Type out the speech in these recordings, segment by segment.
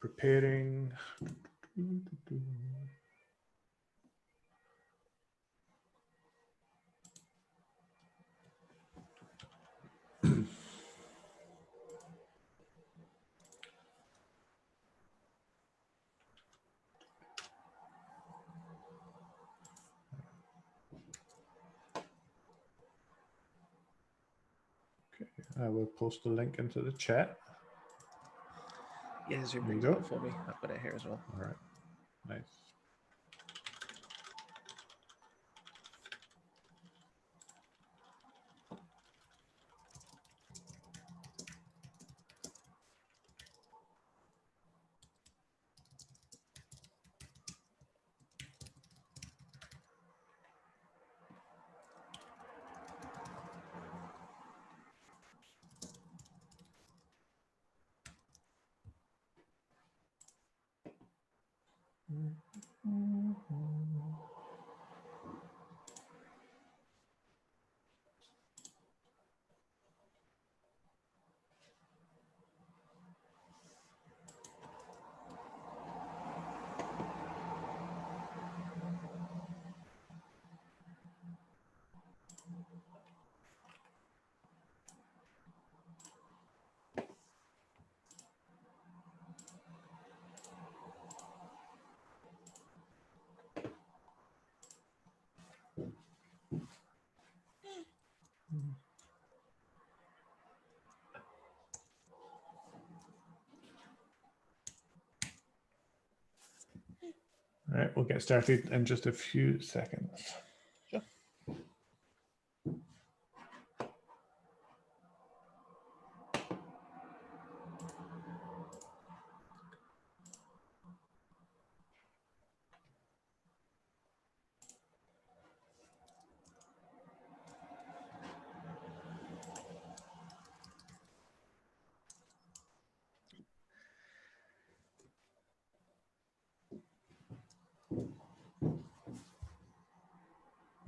preparing. I will post the link into the chat. Yeah, Zoom There you link's go. up for me. I've got it here as well. All right, nice. All right, we'll get started in just a few seconds. Sure.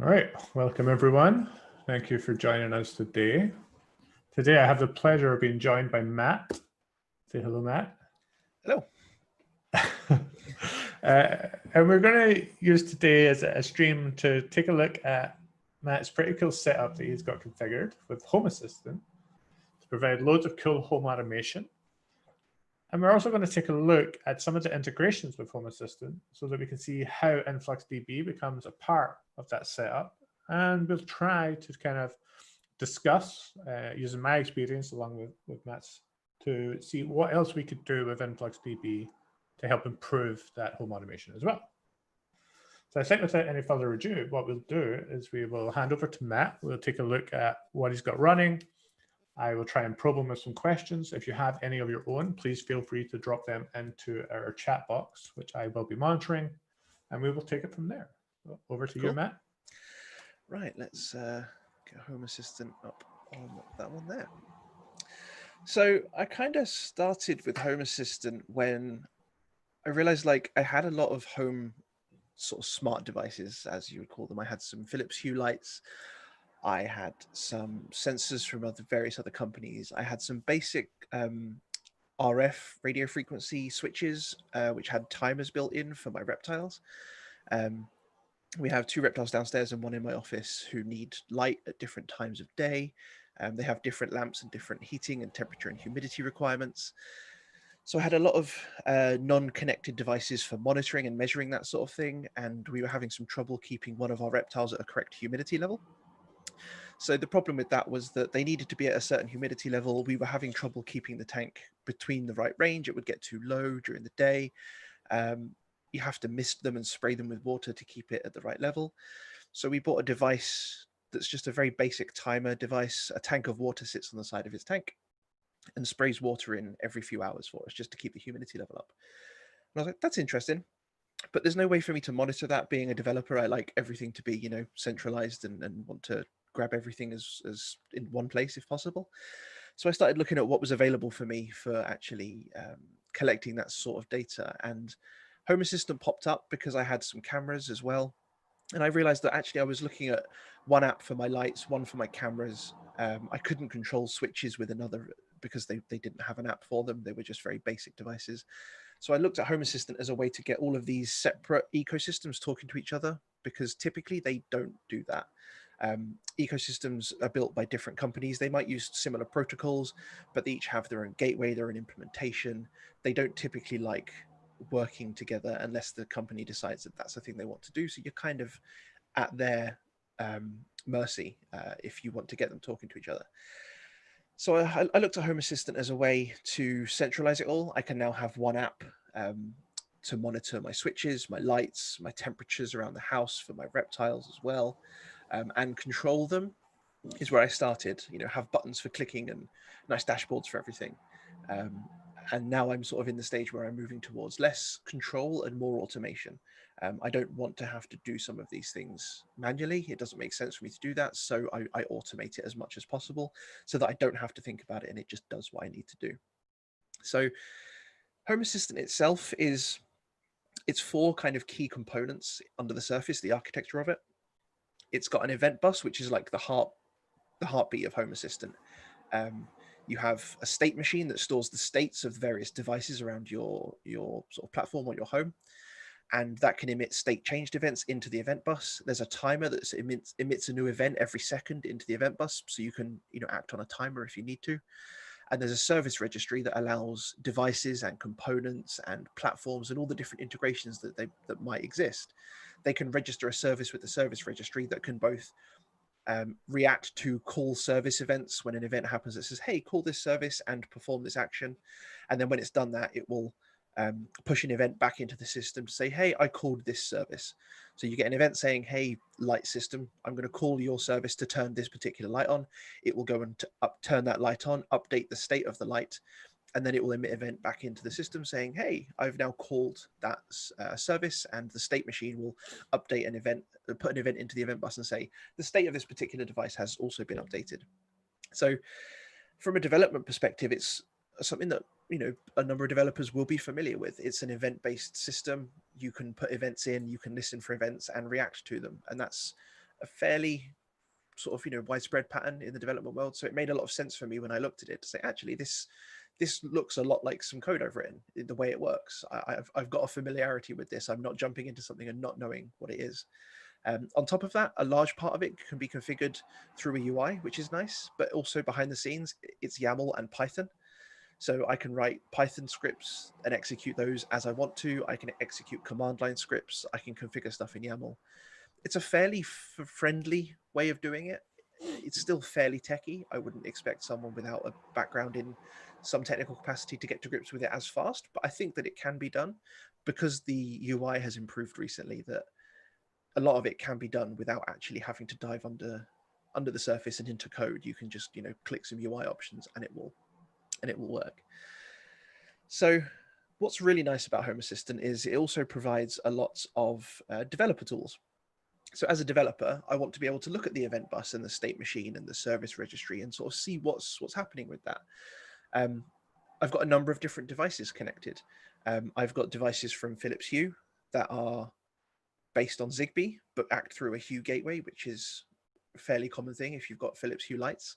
All right, welcome everyone. Thank you for joining us today. Today I have the pleasure of being joined by Matt. Say hello, Matt. Hello. And we're going to use today as a stream to take a look at Matt's pretty cool setup that he's got configured with Home Assistant to provide loads of cool home automation. And we're also going to take a look at some of the integrations with Home Assistant so that we can see how InfluxDB becomes a part of that setup. And we'll try to kind of discuss, using my experience along with Matt's, to see what else we could do with InfluxDB to help improve that home automation as well. So I think without any further ado, what we'll do is we will hand over to Matt. We'll take a look at what he's got running. I will try and probe him with some questions. If you have any of your own, please feel free to drop them into our chat box, which I will be monitoring, and we will take it from there. So over to you, Matt. Right, let's get Home Assistant up on that one there. So I kind of started with Home Assistant when I realized like I had a lot of home sort of smart devices, as you would call them. I had some Philips Hue lights. I had some sensors from various other companies. I had some basic RF radio frequency switches, which had timers built in for my reptiles. We have 2 reptiles downstairs and 1 in my office who need light at different times of day. They have different lamps and different heating and temperature and humidity requirements. So I had a lot of non-connected devices for monitoring and measuring that sort of thing. And we were having some trouble keeping one of our reptiles at a correct humidity level. So the problem with that was that they needed to be at a certain humidity level. We were having trouble keeping the tank between the right range. It would get too low during the day. You have to mist them and spray them with water to keep it at the right level. So we bought a device that's just a very basic timer device. A tank of water sits on the side of its tank and sprays water in every few hours for us just to keep the humidity level up. And I was like, that's interesting. But there's no way for me to monitor that. Being a developer, I like everything to be, you know, centralized and want to grab everything as in one place if possible. So I started looking at what was available for me for actually collecting that sort of data. And Home Assistant popped up because I had some cameras as well. And I realized that actually I was looking at one app for my lights, one for my cameras. I couldn't control switches with another because they didn't have an app for them. They were just very basic devices. So I looked at Home Assistant as a way to get all of these separate ecosystems talking to each other, because typically they don't do that. Ecosystems are built by different companies. They might use similar protocols, but they each have their own gateway, their own implementation. They don't typically like working together unless the company decides that that's the thing they want to do. So you're kind of at their mercy if you want to get them talking to each other. So I looked at Home Assistant as a way to centralize it all. I can now have one app to monitor my switches, my lights, my temperatures around the house for my reptiles as well, and control them is where I started. Have buttons for clicking and nice dashboards for everything. And now I'm sort of in the stage where I'm moving towards less control and more automation. I don't want to have to do some of these things manually. It doesn't make sense for me to do that. So I automate it as much as possible so that I don't have to think about it and it just does what I need to do. So Home Assistant itself it's 4 kind of key components under the surface, the architecture of it. It's got an event bus, which is like the heartbeat of Home Assistant. You have a state machine that stores the states of various devices around your sort of platform or your home, and that can emit state changed events into the event bus. There's a timer that emits a new event every second into the event bus, so you can act on a timer if you need to. And there's a service registry that allows devices and components and platforms and all the different integrations that might exist. They can register a service with the service registry that can both react to call service events when an event happens that says, hey, call this service and perform this action. And then when it's done that, it will push an event back into the system to say, hey, I called this service. So you get an event saying, hey, light system, I'm going to call your service to turn this particular light on. It will go and turn that light on, update the state of the light, and then it will emit an event back into the system saying, hey, I've now called that service, and the state machine will update an event, put an event into the event bus and say, the state of this particular device has also been updated. So from a development perspective, it's something that a number of developers will be familiar with. It's an event-based system. You can put events in, you can listen for events and react to them. And that's a fairly sort of widespread pattern in the development world. So it made a lot of sense for me when I looked at it to say, actually, this looks a lot like some code I've written, the way it works. I've got a familiarity with this. I'm not jumping into something and not knowing what it is. On top of that, a large part of it can be configured through a UI, which is nice, but also behind the scenes, it's YAML and Python. So I can write Python scripts and execute those as I want to. I can execute command line scripts. I can configure stuff in YAML. It's a fairly friendly way of doing it. It's still fairly techy. I wouldn't expect someone without a background in some technical capacity to get to grips with it as fast, but I think that it can be done because the UI has improved recently, that a lot of it can be done without actually having to dive under the surface and into code. You can just click some UI options and it will work. So what's really nice about Home Assistant is it also provides a lot of developer tools. So as a developer, I want to be able to look at the event bus and the state machine and the service registry and sort of see what's happening with that. I've got a number of different devices connected. I've got devices from Philips Hue that are based on Zigbee, but act through a Hue gateway, which is a fairly common thing if you've got Philips Hue lights.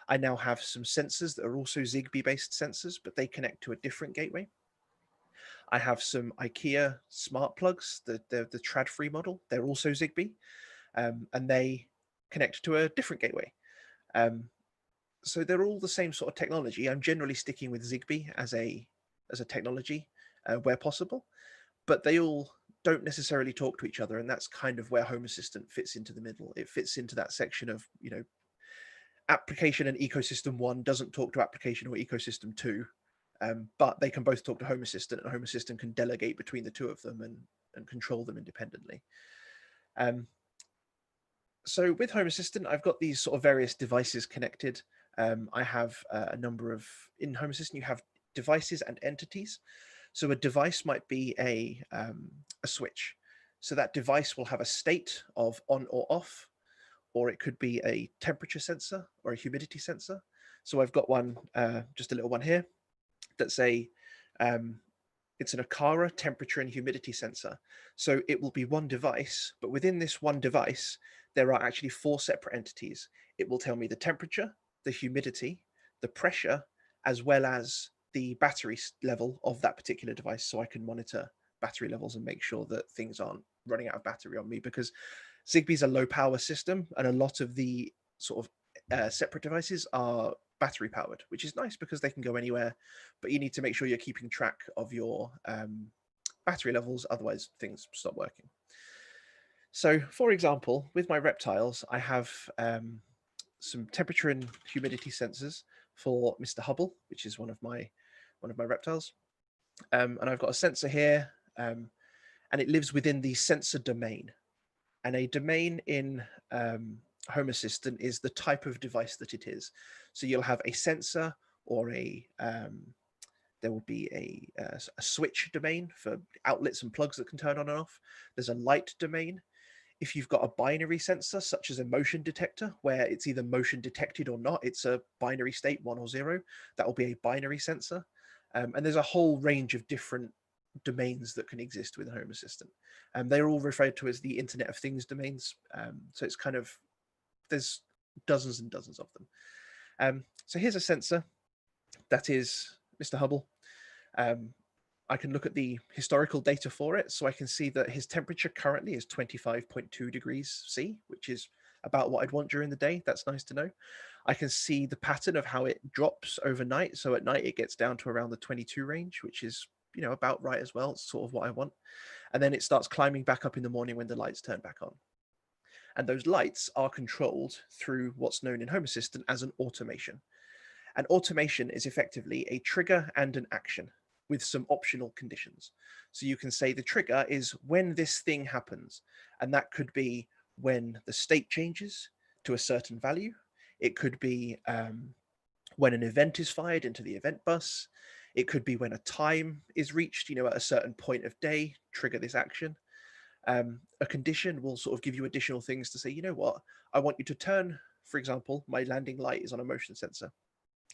I now have some sensors that are also Zigbee-based sensors, but they connect to a different gateway. I have some IKEA smart plugs, the trad-free model. They're also Zigbee, and they connect to a different gateway. So they're all the same sort of technology. I'm generally sticking with Zigbee as a technology where possible, but they all don't necessarily talk to each other, and that's kind of where Home Assistant fits into the middle. It fits into that section of application and ecosystem 1 doesn't talk to application or ecosystem 2, but they can both talk to Home Assistant, and Home Assistant can delegate between the two of them and control them independently. So with Home Assistant, I've got these sort of various devices connected. I have a number of, in Home Assistant, you have devices and entities. So a device might be a switch. So that device will have a state of on or off, or it could be a temperature sensor or a humidity sensor. So I've got one, just a little one here, that's it's an Aqara temperature and humidity sensor. So it will be one device, but within this one device, there are actually 4 separate entities. It will tell me the temperature, the humidity, the pressure, as well as the battery level of that particular device, so I can monitor battery levels and make sure that things aren't running out of battery on me, because Zigbee's a low power system, and a lot of the sort of separate devices are battery powered, which is nice because they can go anywhere, but you need to make sure you're keeping track of your battery levels, otherwise things stop working. So for example, with my reptiles, I have some temperature and humidity sensors for Mr. Hubble, which is one of my reptiles. And I've got a sensor here, and it lives within the sensor domain. And a domain in Home Assistant is the type of device that it is. So you'll have a sensor, or there will be a switch domain for outlets and plugs that can turn on and off. There's a light domain. If you've got a binary sensor, such as a motion detector, where it's either motion detected or not, it's a binary state, 1 or 0, that will be a binary sensor. And there's a whole range of different domains that can exist with Home Assistant. They're all referred to as the Internet of Things domains. So it's kind of, there's dozens and dozens of them. So here's a sensor that is Mr. Hubble. I can look at the historical data for it, so I can see that his temperature currently is 25.2 degrees C, which is about what I'd want during the day. That's nice to know. I can see the pattern of how it drops overnight. So at night it gets down to around the 22 range, which is, you know, about right as well. It's sort of what I want. And then it starts climbing back up in the morning when the lights turn back on. And those lights are controlled through what's known in Home Assistant as an automation. An automation is effectively a trigger and an action with some optional conditions. So you can say the trigger is when this thing happens, and that could be when the state changes to a certain value. It could be when an event is fired into the event bus. It could be when a time is reached, you know, at a certain point of day, trigger this action. A condition will sort of give you additional things to say, you know what, I want you to turn, for example, my landing light is on a motion sensor.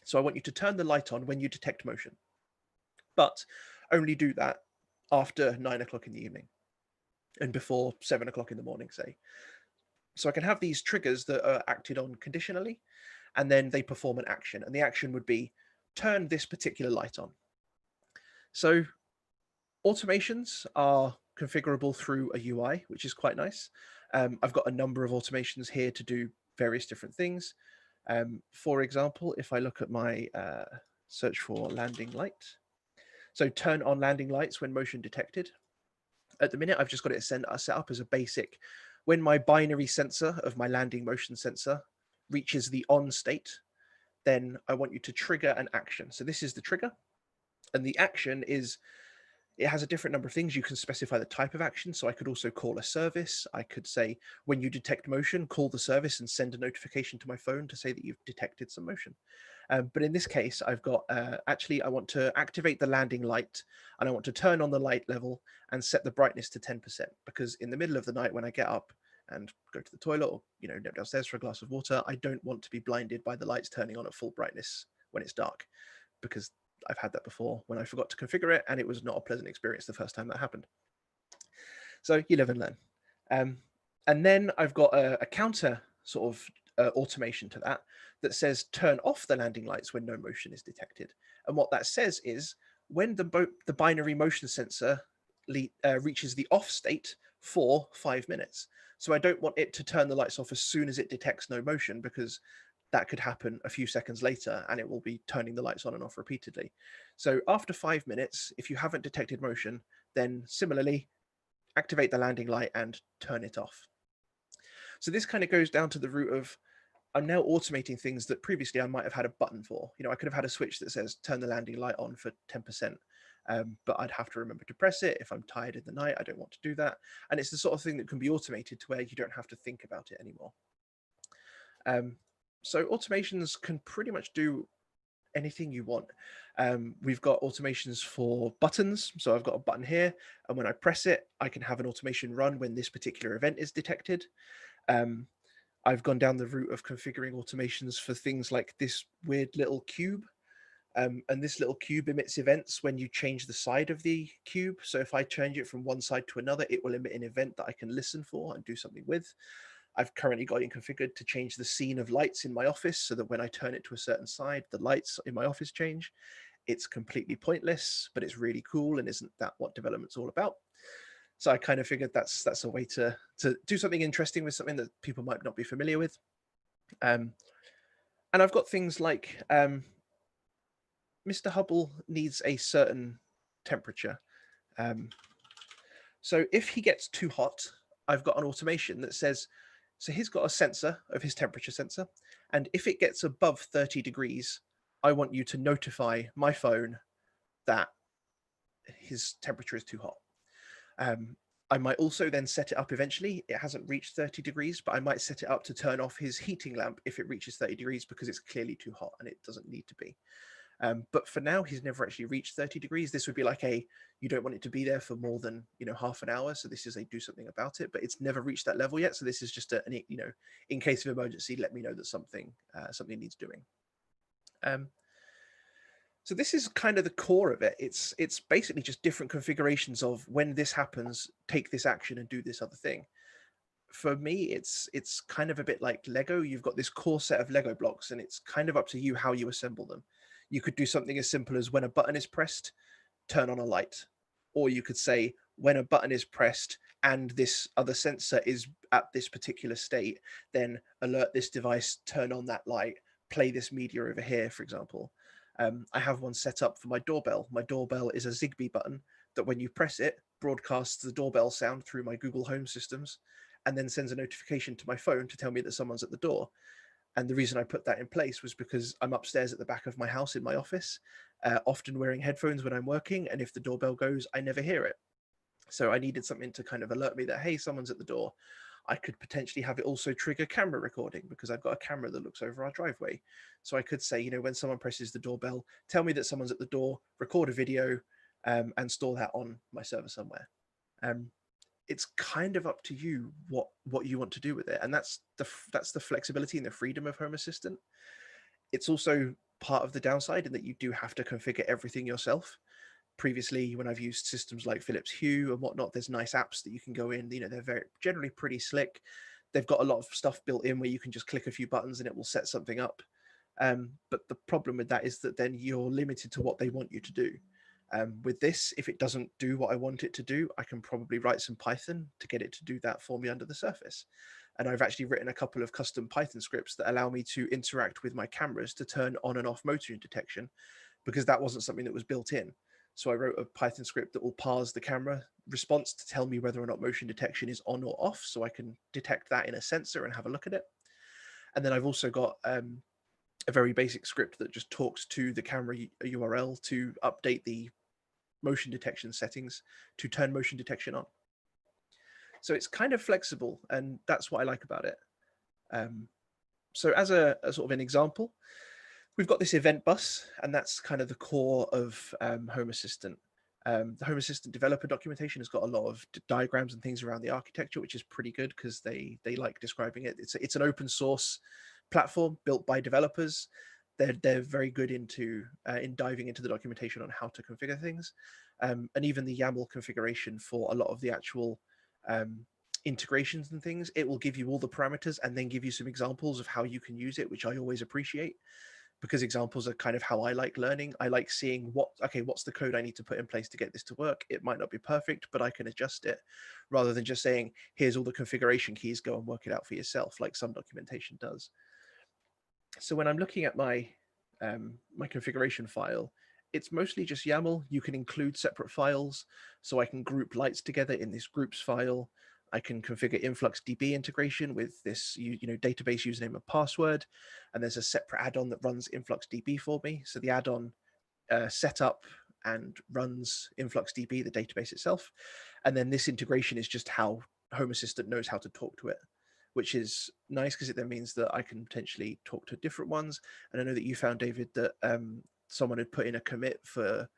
So I want you to turn the light on when you detect motion, but only do that after 9 o'clock in the evening and before 7 o'clock in the morning, say. So I can have these triggers that are acted on conditionally, and then they perform an action. And the action would be turn this particular light on. So automations are configurable through a UI, which is quite nice. I've got a number of automations here to do various different things. For example, if I look at my search for landing light, so turn on landing lights when motion detected. At the minute, I've just got it set up as a basic. When my binary sensor of my landing motion sensor reaches the on state, then I want you to trigger an action. So this is the trigger, and the action is, it has a different number of things. You can specify the type of action. So I could also call a service. I could say, when you detect motion, call the service and send a notification to my phone to say that you've detected some motion. But in this case, I've got, actually, I want to activate the landing light, and I want to turn on the light level and set the brightness to 10%, because in the middle of the night when I get up and go to the toilet, or, you know, nip downstairs for a glass of water, I don't want to be blinded by the lights turning on at full brightness when it's dark, because I've had that before when I forgot to configure it, and it was not a pleasant experience the first time that happened. So you live and learn. And then I've got a counter sort of automation to that that says turn off the landing lights when no motion is detected. And what that says is when the binary motion sensor reaches the off state for 5 minutes. So I don't want it to turn the lights off as soon as it detects no motion, because that could happen a few seconds later and it will be turning the lights on and off repeatedly. So after 5 minutes, if you haven't detected motion, then similarly, activate the landing light and turn it off. So this kind of goes down to the root of, I'm now automating things that previously I might have had a button for. You know, I could have had a switch that says turn the landing light on for 10%, but I'd have to remember to press it. If I'm tired in the night, I don't want to do that. And it's the sort of thing that can be automated to where you don't have to think about it anymore. So automations can pretty much do anything you want. We've got automations for buttons. So I've got a button here, and when I press it, I can have an automation run when this particular event is detected. I've gone down the route of configuring automations for things like this weird little cube. And this little cube emits events when you change the side of the cube. So if I change it from one side to another, it will emit an event that I can listen for and do something with. I've currently got it configured to change the scene of lights in my office so that when I turn it to a certain side, the lights in my office change. it's completely pointless, but it's really cool, and isn't that what development's all about? So I kind of figured that's a way to do something interesting with something that people might not be familiar with. And I've got things like Mr. Hubble needs a certain temperature. So if he gets too hot, I've got an automation that says, so he's got a sensor of his temperature sensor, and if it gets above 30 degrees, I want you to notify my phone that his temperature is too hot. I might also then set it up eventually. It hasn't reached 30 degrees, but I might set it up to turn off his heating lamp if it reaches 30 degrees because it's clearly too hot and it doesn't need to be. But for now, he's never actually reached 30 degrees. This would be like you don't want it to be there for more than, half an hour. So this is a do something about it, but it's never reached that level yet. So this is just in case of emergency, let me know that something needs doing. So this is kind of the core of it. It's basically just different configurations of when this happens, take this action and do this other thing. For me, it's kind of a bit like Lego. You've got this core set of Lego blocks, and it's kind of up to you how you assemble them. You could do something as simple as when a button is pressed, turn on a light. Or you could say when a button is pressed and this other sensor is at this particular state, then alert this device, turn on that light, play this media over here, for example. I have one set up for my doorbell. My doorbell is a Zigbee button that when you press it, broadcasts the doorbell sound through my Google Home systems and then sends a notification to my phone to tell me that someone's at the door. And the reason I put that in place was because I'm upstairs at the back of my house in my office, often wearing headphones when I'm working. And if the doorbell goes, I never hear it. So I needed something to kind of alert me that, hey, someone's at the door. I could potentially have it also trigger camera recording because I've got a camera that looks over our driveway. So I could say, when someone presses the doorbell, tell me that someone's at the door, record a video, and store that on my server somewhere. It's kind of up to you what you want to do with it, and that's the flexibility and the freedom of Home Assistant. It's also part of the downside in that you do have to configure everything yourself. Previously, when I've used systems like Philips Hue and whatnot, there's nice apps that you can go in. They're generally pretty slick. They've got a lot of stuff built in where you can just click a few buttons and it will set something up. But the problem with that is that then you're limited to what they want you to do. With this, if it doesn't do what I want it to do, I can probably write some Python to get it to do that for me under the surface. And I've actually written a couple of custom Python scripts that allow me to interact with my cameras to turn on and off motion detection, because that wasn't something that was built in. So I wrote a Python script that will parse the camera response to tell me whether or not motion detection is on or off, so I can detect that in a sensor and have a look at it. And then I've also got a very basic script that just talks to the camera URL to update the motion detection settings to turn motion detection on. So it's kind of flexible, and that's what I like about it. So as a sort of an example, we've got this event bus, and that's kind of the core of Home Assistant. The Home Assistant developer documentation has got a lot of diagrams and things around the architecture, which is pretty good because they like describing it. It's an open source platform built by developers. They're very good in diving into the documentation on how to configure things, and even the YAML configuration for a lot of the actual integrations and things. It will give you all the parameters and then give you some examples of how you can use it, which I always appreciate, because examples are kind of how I like learning. I like seeing what's the code I need to put in place to get this to work. It might not be perfect, but I can adjust it, rather than just saying, here's all the configuration keys, go and work it out for yourself, like some documentation does. So when I'm looking at my my configuration file, it's mostly just YAML. You can include separate files, so I can group lights together in this groups file. I can configure InfluxDB integration with this database username and password, and there's a separate add-on that runs InfluxDB for me. So the add-on set up and runs InfluxDB, the database itself, and then this integration is just how Home Assistant knows how to talk to it, which is nice because it then means that I can potentially talk to different ones. And I know that you found, David, that someone had put in a commit for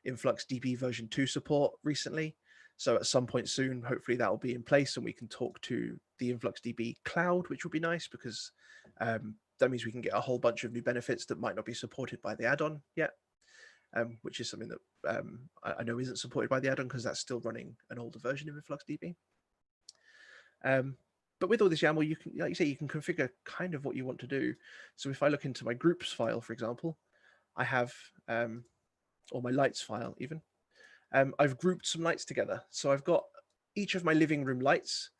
InfluxDB version 2 support recently. So at some point soon, hopefully that will be in place and we can talk to the InfluxDB cloud, which will be nice because that means we can get a whole bunch of new benefits that might not be supported by the add-on yet, which is something that I know isn't supported by the add-on because that's still running an older version of InfluxDB. But with all this YAML, you can, like you say, you can configure kind of what you want to do. So if I look into my groups file, for example, I have or my lights file even, I've grouped some lights together. So I've got each of my living room lights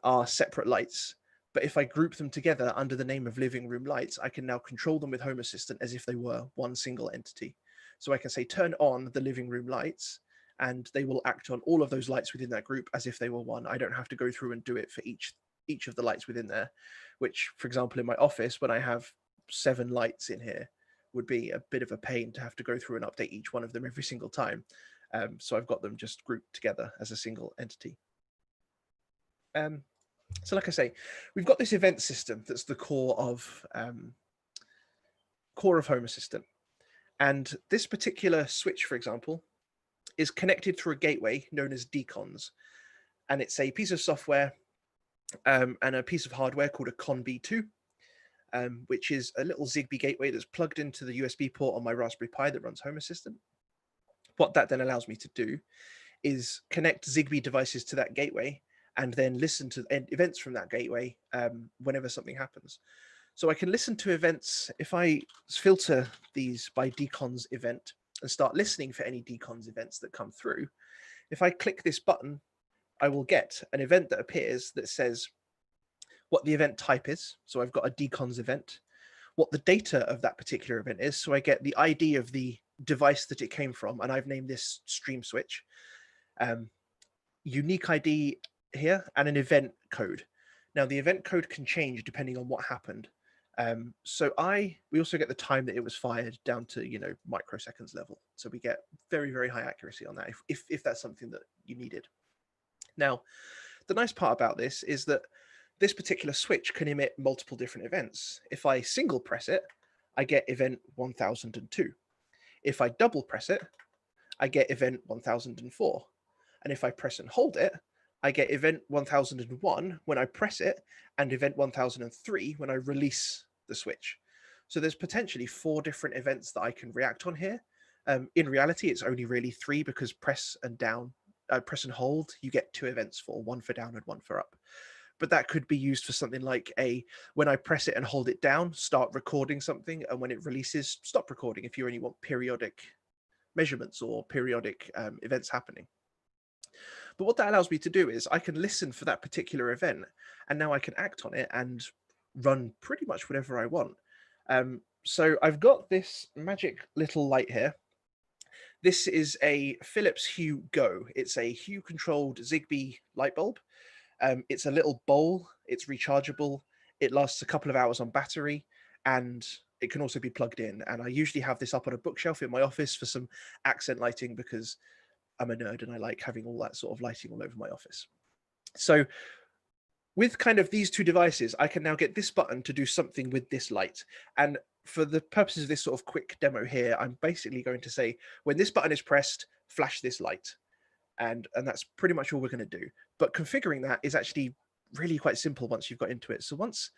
are separate lights. But if I group them together under the name of living room lights, I can now control them with Home Assistant as if they were one single entity. So I can say, turn on the living room lights, and they will act on all of those lights within that group as if they were one. I don't have to go through and do it for each of the lights within there, which, for example, in my office, when I have 7 lights in here, would be a bit of a pain to have to go through and update each one of them every single time. So I've got them just grouped together as a single entity. So like I say, we've got this event system that's the core of Home Assistant. And this particular switch, for example, is connected through a gateway known as Decons. And it's a piece of software and a piece of hardware called a ConB2, which is a little Zigbee gateway that's plugged into the USB port on my Raspberry Pi that runs Home Assistant. What that then allows me to do is connect Zigbee devices to that gateway and then listen to events from that gateway whenever something happens. So I can listen to events. If I filter these by Decons event and start listening for any Decons events that come through, if I click this button, I will get an event that appears that says what the event type is. So I've got a Decons event, what the data of that particular event is. So I get the ID of the device that it came from, and I've named this stream switch. Unique ID here, and an event code. Now the event code can change depending on what happened. We also get the time that it was fired down to, microseconds level. So we get very, very high accuracy on that if that's something that you needed. Now, the nice part about this is that this particular switch can emit multiple different events. If I single press it, I get event 1002. If I double press it, I get event 1004. And if I press and hold it, I get event 1001 when I press it, and event 1003 when I release the switch. So there's potentially 4 different events that I can react on here. In reality, it's only really 3, because press and hold, you get 2 events for, 1 for down and 1 for up. But that could be used for something like when I press it and hold it down, start recording something, and when it releases, stop recording if you only want periodic measurements or periodic events happening. But what that allows me to do is I can listen for that particular event, and now I can act on it and run pretty much whatever I want. So I've got this magic little light here. This is a Philips Hue Go. It's a Hue controlled Zigbee light bulb. It's a little bowl. It's rechargeable. It lasts a couple of hours on battery, and it can also be plugged in. And I usually have this up on a bookshelf in my office for some accent lighting, because I'm a nerd and I like having all that sort of lighting all over my office. So with kind of these 2 devices, I can now get this button to do something with this light. And for the purposes of this sort of quick demo here, I'm basically going to say, when this button is pressed, flash this light. And that's pretty much all we're going to do. But configuring that is actually really quite simple once you've got into it. So once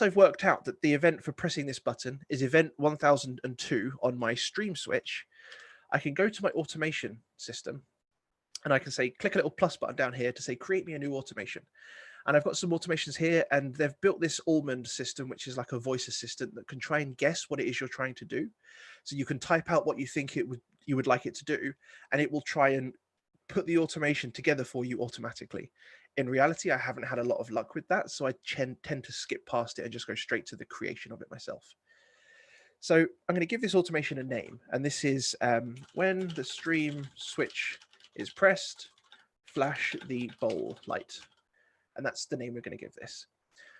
I've worked out that the event for pressing this button is event 1002 on my stream switch, I can go to my automation system, and I can say, click a little plus button down here to say, create me a new automation. And I've got some automations here, and they've built this Almond system, which is like a voice assistant that can try and guess what it is you're trying to do. So you can type out what you think you would like it to do, and it will try and put the automation together for you automatically. In reality, I haven't had a lot of luck with that, so I tend to skip past it and just go straight to the creation of it myself. So I'm going to give this automation a name, and this is when the stream switch is pressed, flash the bowl light. And that's the name we're going to give this.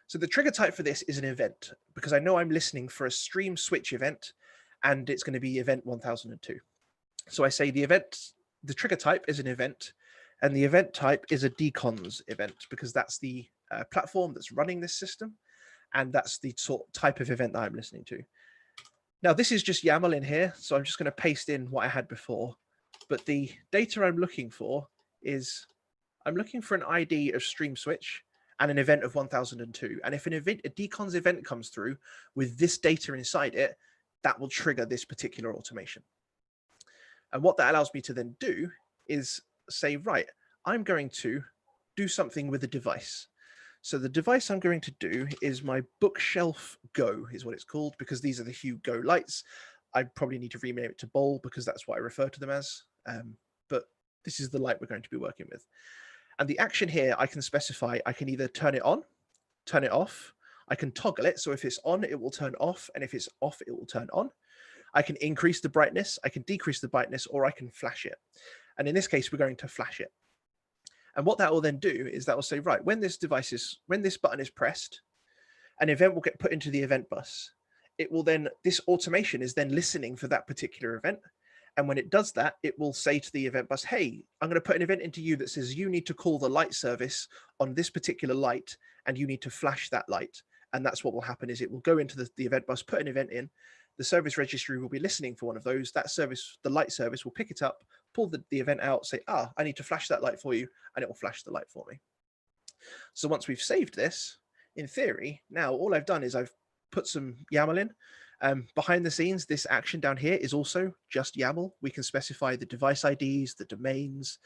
So the trigger type for this is an event, because I know I'm listening for a stream switch event, and it's going to be event 1002. So I say the trigger type is an event, and the event type is a Decons event, because that's the platform that's running this system, and that's the type of event that I'm listening to. Now, this is just YAML in here, so I'm just going to paste in what I had before. But the data I'm looking for is, I'm looking for an ID of stream switch and an event of 1002. And if a Decons event comes through with this data inside it, that will trigger this particular automation. And what that allows me to then do is say, right, I'm going to do something with a device. So the device I'm going to do is my Bookshelf Go, is what it's called, because these are the Hue Go lights. I probably need to rename it to bowl because that's what I refer to them as. But this is the light we're going to be working with. And the action here, I can specify, I can either turn it on, turn it off. I can toggle it. So if it's on, it will turn off. And if it's off, it will turn on. I can increase the brightness, I can decrease the brightness, or I can flash it. And in this case, we're going to flash it. And what that will then do is that will say, right, when this button is pressed, an event will get put into the event bus. It will then, this automation is then listening for that particular event. And when it does that, it will say to the event bus, hey, I'm going to put an event into you that says you need to call the light service on this particular light, and you need to flash that light. And that's what will happen is it will go into the event bus, put an event in, the service registry will be listening for one of those. That service, the light service, will pick it up, pull the event out, say, I need to flash that light for you, and it will flash the light for me. So once we've saved this, in theory, now all I've done is I've put some YAML in. Behind the scenes, this action down here is also just YAML. We can specify the device IDs, the domains,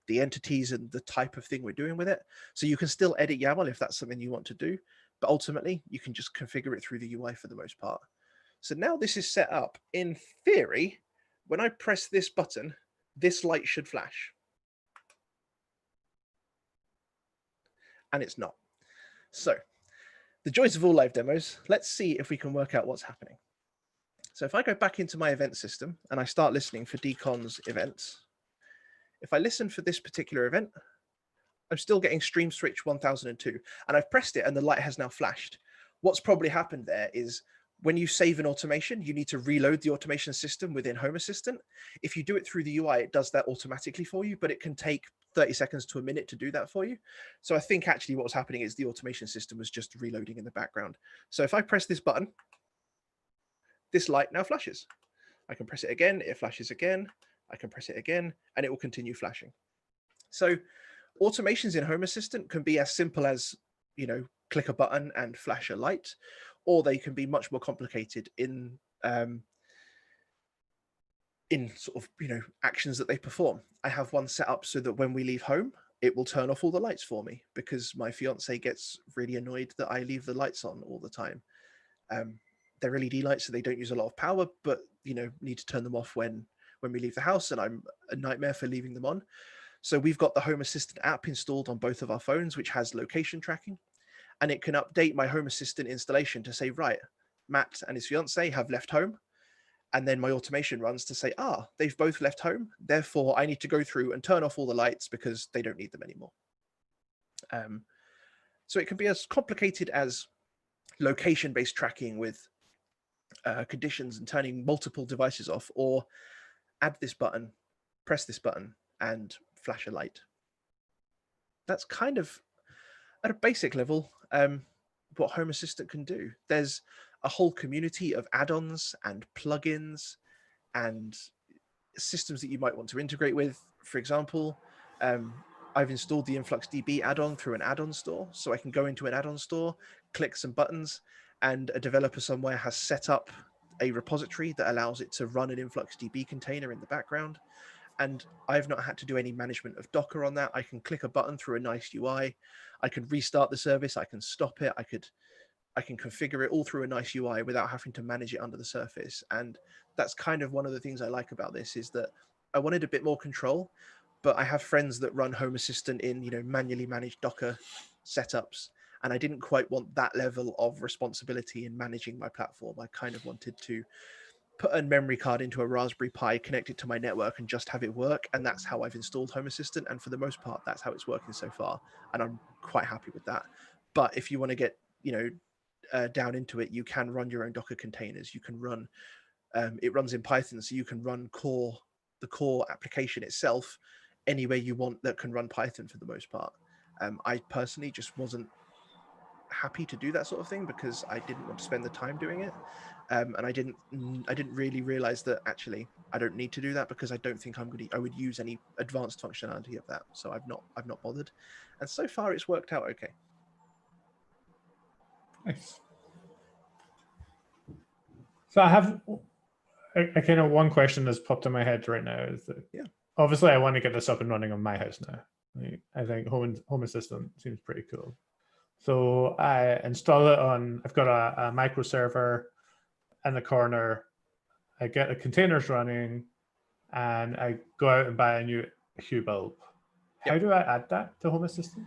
the entities, and the type of thing we're doing with it. So you can still edit YAML if that's something you want to do, but ultimately you can just configure it through the UI for the most part. So now this is set up. In theory, when I press this button, this light should flash. And it's not. So the joys of all live demos, let's see if we can work out what's happening. So if I go back into my event system and I start listening for Decon's events, if I listen for this particular event, I'm still getting stream switch 1002, and I've pressed it and the light has now flashed. What's probably happened there is when you save an automation, you need to reload the automation system within Home Assistant. If you do it through the UI, it does that automatically for you, but it can take 30 seconds to a minute to do that for you. So I think actually what was happening is the automation system was just reloading in the background. So if I press this button, this light now flashes. I can press it again, it flashes again. I can press it again, and it will continue flashing. So automations in Home Assistant can be as simple as, click a button and flash a light, or they can be much more complicated in sort of, actions that they perform. I have one set up so that when we leave home, it will turn off all the lights for me because my fiance gets really annoyed that I leave the lights on all the time. They're LED lights, so they don't use a lot of power, but, need to turn them off when we leave the house, and I'm a nightmare for leaving them on. So we've got the Home Assistant app installed on both of our phones, which has location tracking, and it can update my Home Assistant installation to say, right, Matt and his fiance have left home. And then my automation runs to say, they've both left home. Therefore, I need to go through and turn off all the lights because they don't need them anymore. So it can be as complicated as location-based tracking with conditions and turning multiple devices off, or add this button, press this button, and flash a light. That's kind of, at a basic level, what Home Assistant can do. There's a whole community of add-ons and plugins and systems that you might want to integrate with. For example, I've installed the InfluxDB add-on through an add-on store, so I can go into an add-on store, click some buttons, and a developer somewhere has set up a repository that allows it to run an InfluxDB container in the background. And I've not had to do any management of Docker on that. I can click a button through a nice UI. I can restart the service. I can stop it. I can configure it all through a nice UI without having to manage it under the surface. And that's kind of one of the things I like about this, is that I wanted a bit more control, but I have friends that run Home Assistant in, manually managed Docker setups. And I didn't quite want that level of responsibility in managing my platform. I kind of wanted to put a memory card into a Raspberry Pi, connect it to my network, and just have it work. And that's how I've installed Home Assistant. And for the most part, that's how it's working so far. And I'm quite happy with that. But if you want to get, down into it, you can run your own Docker containers. You can run, it runs in Python, so you can run the core application itself anywhere you want that can run Python for the most part. I personally just wasn't happy to do that sort of thing because I didn't want to spend the time doing it. And I didn't really realize that actually I don't need to do that because I don't think I would use any advanced functionality of that. So I've not bothered. And so far it's worked out okay. Nice. So I have a kind of one question that's popped in my head right now is that, obviously I want to get this up and running on my house now. I think Home Assistant seems pretty cool. So I install it on, I've got a micro server in the corner. I get the containers running, and I go out and buy a new Hue bulb. How Yep. do I add that to Home Assistant?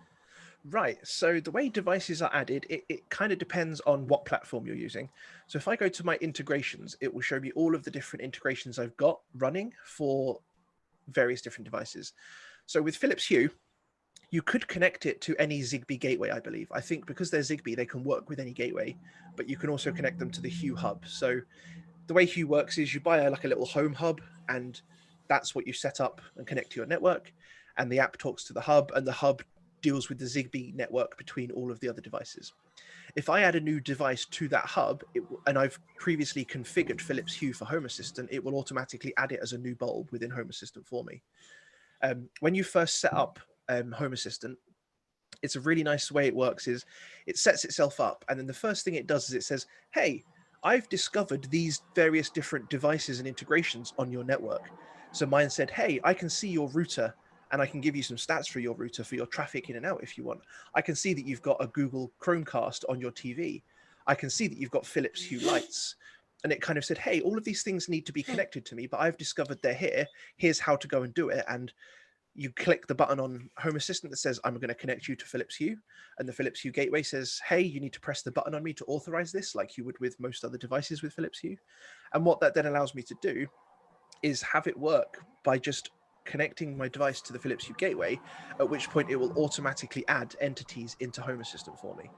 Right. So the way devices are added, it kind of depends on what platform you're using. So if I go to my integrations, it will show me all of the different integrations I've got running for various different devices. So with Philips Hue, you could connect it to any Zigbee gateway, I believe. I think because they're Zigbee, they can work with any gateway, but you can also connect them to the Hue hub. So the way Hue works is you buy like a little home hub, and that's what you set up and connect to your network. And the app talks to the hub, and the hub deals with the Zigbee network between all of the other devices. If I add a new device to that hub, and I've previously configured Philips Hue for Home Assistant, it will automatically add it as a new bulb within Home Assistant for me. When you first set up Home Assistant, it's a really nice way it works is it sets itself up, and then the first thing it does is it says, hey, I've discovered these various different devices and integrations on your network. So mine said, hey, I can see your router, and I can give you some stats for your router for your traffic in and out if you want. I can see that you've got a Google Chromecast on your TV. I can see that you've got Philips Hue lights. And it kind of said, hey, all of these things need to be connected to me, but I've discovered they're here. Here's how to go and do it. And you click the button on Home Assistant that says, I'm going to connect you to Philips Hue. And the Philips Hue gateway says, hey, you need to press the button on me to authorize this, like you would with most other devices with Philips Hue. And what that then allows me to do is have it work by just connecting my device to the Philips Hue gateway, at which point it will automatically add entities into Home Assistant for me.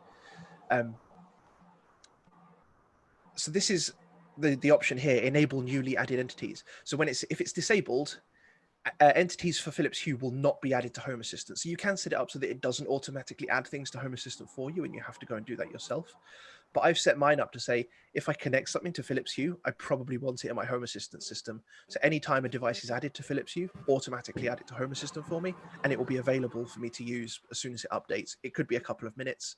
So this is the option here, enable newly added entities. So when if it's disabled, entities for Philips Hue will not be added to Home Assistant. So you can set it up so that it doesn't automatically add things to Home Assistant for you, and you have to go and do that yourself. But I've set mine up to say, if I connect something to Philips Hue, I probably want it in my Home Assistant system. So anytime a device is added to Philips Hue, automatically add it to Home Assistant for me, and it will be available for me to use as soon as it updates. It could be a couple of minutes,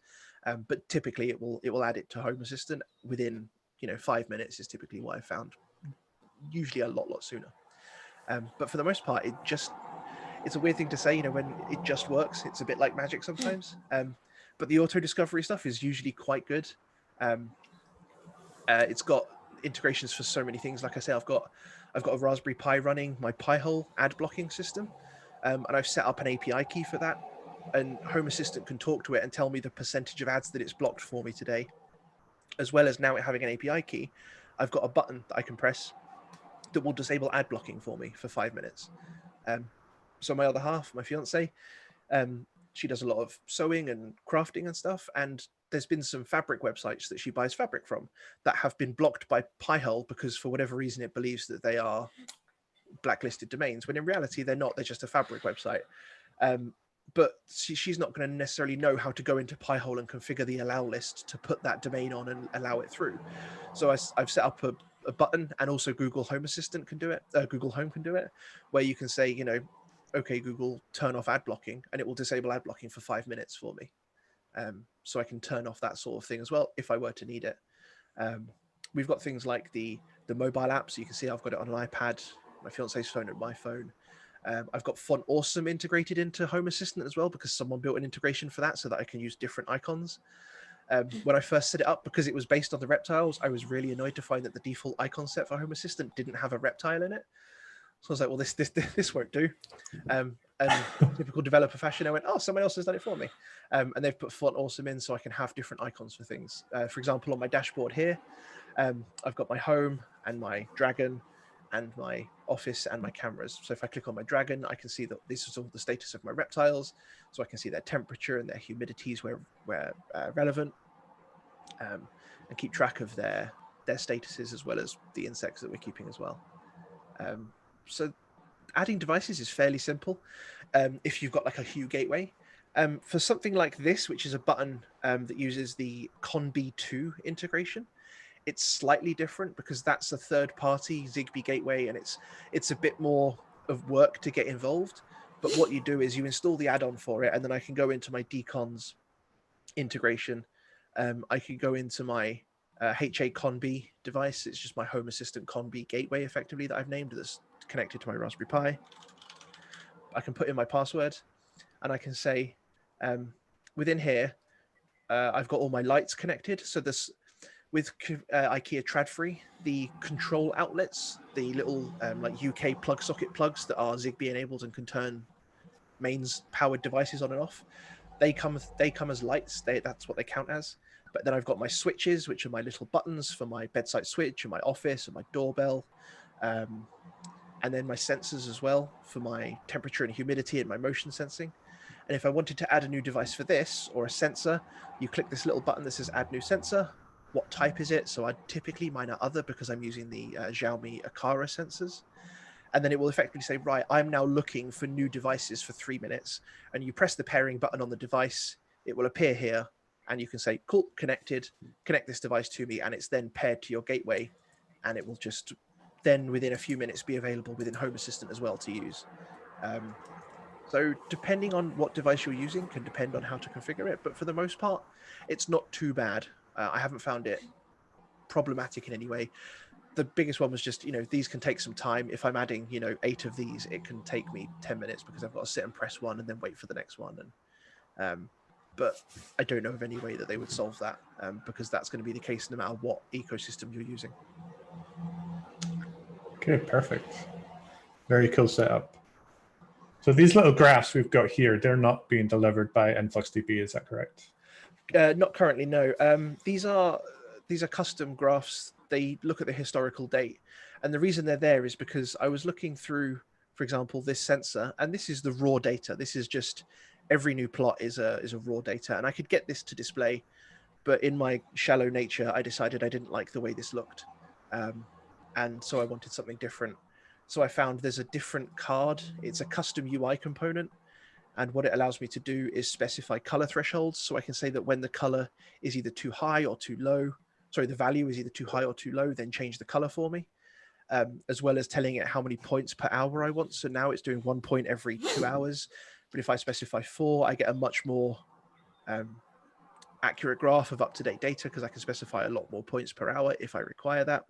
but typically it will add it to Home Assistant within 5 minutes is typically what I've found. Usually a lot sooner. But for the most part, it's a weird thing to say, when it just works. It's a bit like magic sometimes. But the auto discovery stuff is usually quite good. It's got integrations for so many things. Like I say, I've got a Raspberry Pi running my Pi-hole ad blocking system, and I've set up an API key for that. And Home Assistant can talk to it and tell me the percentage of ads that it's blocked for me today, as well as now it having an API key. I've got a button that I can press that will disable ad blocking for me for 5 minutes. So my other half, my fiance, she does a lot of sewing and crafting and stuff, and there's been some fabric websites that she buys fabric from that have been blocked by Pi-hole because for whatever reason it believes that they are blacklisted domains, when in reality they're not. They're just a fabric website. But she's not going to necessarily know how to go into Pi-hole and configure the allow list to put that domain on and allow it through. So I've set up a button, and also Google Home Assistant can do it. Google Home can do it, where you can say, okay, Google, turn off ad blocking, and it will disable ad blocking for 5 minutes for me. So I can turn off that sort of thing as well if I were to need it. We've got things like the mobile app, so you can see I've got it on an iPad, my fiance's phone, and my phone. I've got Font Awesome integrated into Home Assistant as well, because someone built an integration for that so that I can use different icons. When I first set it up, because it was based on the reptiles, I was really annoyed to find that the default icon set for Home Assistant didn't have a reptile in it. So I was like, well, this won't do. And typical developer fashion, I went, oh, someone else has done it for me. And they've put Font Awesome in so I can have different icons for things. For example, on my dashboard here, I've got my home and my dragon and my office and my cameras. So if I click on my dragon, I can see that this is all the status of my reptiles. So I can see their temperature and their humidities where relevant, and keep track of their statuses, as well as the insects that we're keeping as well. So adding devices is fairly simple if you've got like a Hue gateway. For something like this, which is a button that uses the ConB2 integration, it's slightly different because that's a third-party Zigbee gateway, and it's a bit more of work to get involved. But what you do is you install the add-on for it, and then I can go into my dcons integration. I can go into my HA ConB device. It's just my Home Assistant ConB gateway, effectively, that I've named, that's connected to my Raspberry Pi. I can put in my password, and I can say within here, I've got all my lights connected. So with IKEA Tradfree, the control outlets, the little like UK plug socket plugs that are Zigbee enabled and can turn mains powered devices on and off, they come as lights. That's what they count as. But then I've got my switches, which are my little buttons for my bedside switch and my office and my doorbell, and then my sensors as well for my temperature and humidity and my motion sensing. And if I wanted to add a new device for this or a sensor, you click this little button that says add new sensor. What type is it? So typically mine are other because I'm using the Xiaomi Akara sensors. And then it will effectively say, right, I'm now looking for new devices for 3 minutes. And you press the pairing button on the device, it will appear here. And you can say, cool, connected, connect this device to me. And it's then paired to your gateway. And it will just then within a few minutes be available within Home Assistant as well to use. So depending on what device you're using can depend on how to configure it. But for the most part, it's not too bad. I haven't found it problematic in any way. The biggest one was just, these can take some time. If I'm adding, 8 of these, it can take me 10 minutes because I've got to sit and press one and then wait for the next one. And but I don't know of any way that they would solve that because that's going to be the case no matter what ecosystem you're using. Okay, perfect. Very cool setup. So these little graphs we've got here, they're not being delivered by InfluxDB, is that correct? Not currently, no. These are custom graphs. They look at the historical date, and the reason they're there is because I was looking through, for example, this sensor, and this is the raw data. This is just every new plot is a raw data, and I could get this to display, but in my shallow nature, I decided I didn't like the way this looked, and so I wanted something different. So I found there's a different card. It's a custom UI component. And what it allows me to do is specify color thresholds. So I can say that when the color is either too high or too low, sorry, the value is either too high or too low, then change the color for me, as well as telling it how many points per hour I want. So now it's doing 1 point every 2 hours. But if I specify 4, I get a much more accurate graph of up-to-date data because I can specify a lot more points per hour if I require that.